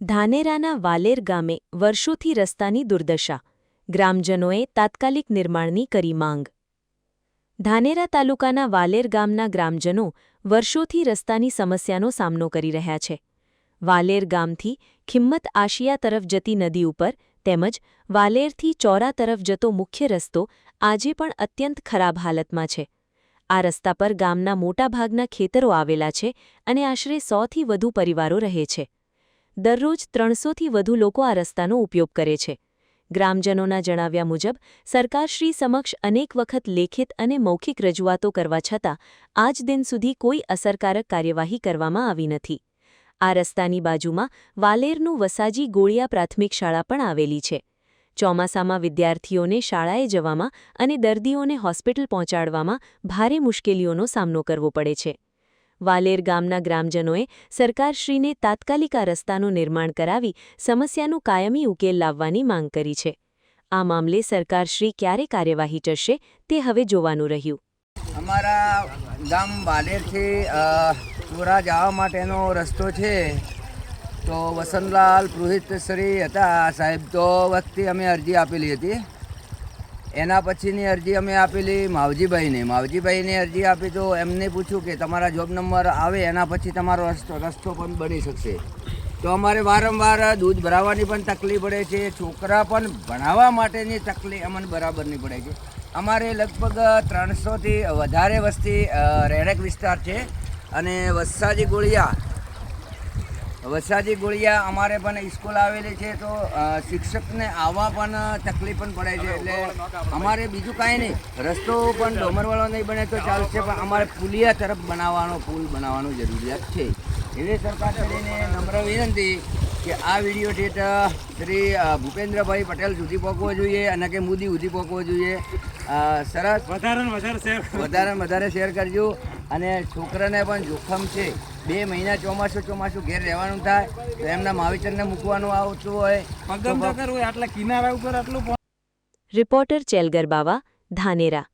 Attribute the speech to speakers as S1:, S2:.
S1: ધાનેરાના વાલેર ગામે વર્ષોથી રસ્તાની દુર્દશા. ગ્રામજનોએ તાત્કાલિક નિર્માણની કરી માંગ. ધાનેરા તાલુકાના વાલેર ગામના ગ્રામજનો વર્ષોથી રસ્તાની સમસ્યાનો સામનો કરી રહ્યા છે. વાલેર ગામથી ખિમ્મત આશિયા તરફ જતી નદી ઉપર તેમજ વાલેરથી ચોરા તરફ જતો મુખ્ય રસ્તો આજે પણ અત્યંત ખરાબ હાલતમાં છે. આ રસ્તા પર ગામના મોટાભાગના ખેતરો આવેલા છે અને આશરે 100થી વધુ પરિવારો રહે છે. દરરોજ 300થી વધુ લોકો આ રસ્તાનો ઉપયોગ કરે છે. ગ્રામજનોના જણાવ્યા મુજબ સરકારશ્રી સમક્ષ અનેક વખત લેખિત અને મૌખિક રજૂઆતો કરવા છતાં આજ દિન સુધી કોઈ અસરકારક કાર્યવાહી કરવામાં આવી નથી. આ રસ્તાની બાજુમાં વાલેરનું વસાજી ગોળિયા પ્રાથમિક શાળા પણ આવેલી છે. ચોમાસામાં વિદ્યાર્થીઓને શાળાએ જવામાં અને દર્દીઓને હોસ્પિટલ પહોંચાડવામાં ભારે મુશ્કેલીઓનો સામનો કરવો પડે છે. વાલેર ગામના ગ્રામજનોએ સરકારશ્રીને તાત્કાલિક આ રસ્તાનું નિર્માણ કરાવી સમસ્યાનું કાયમી ઉકેલ લાવવાની માંગ કરી છે. આ મામલે સરકારશ્રી ક્યારે કાર્યવાહી કરશે તે હવે જોવાનું રહ્યું.
S2: અમારા ગામ વાલેરથી ચોરા જવા માટેનો રસ્તો છે. તો વસંતલાલ પુરોહિતશ્રી હતા સાહેબ, તો વખતે અમે અરજી આપેલી હતી. એના પછીની અરજી અમે આપેલી માવજીભાઈને અરજી આપી. તો એમને પૂછ્યું કે તમારા જોબ નંબર આવે એના પછી તમારો રસ્તો પણ બની શકશે. તો અમારે વારંવાર દૂધ ભરાવવાની પણ તકલીફ પડે છે, છોકરા પણ ભણાવવા માટેની તકલીફ અમને બરાબરની પડે છે. અમારે લગભગ 300થી વધારે વસ્તી રહેણાંક વિસ્તાર છે અને વસાજી ગોળિયા અમારે પણ સ્કૂલ આવેલી છે. તો શિક્ષકને આવવા પણ તકલીફ પણ પડે છે. એટલે અમારે બીજું કાંઈ નહીં, રસ્તો પણ ડોમરવાળો નહીં બને તો ચાલશે, પણ અમારે પુલિયા તરફ પુલ બનાવવાનો જરૂરિયાત છે. એવી સરકારશ્રીને નમ્ર વિનંતી કે આ વિડીયો ઠેઠ શ્રી ભૂપેન્દ્રભાઈ પટેલ સુધી પહોંચવો જોઈએ અને કે મોદી સુધી પહોંચવો જોઈએ. સરસ, વધારે શેર કરજો. અને છોકરાને પણ જોખમ છે. 2 મહિના ચોમાસું ઘેર રહેવાનું થાય તો એમના માવતરને મૂકવાનું આવતું હોય,
S1: રિપોર્ટર ચેલગર બાવા, ધાનેરા.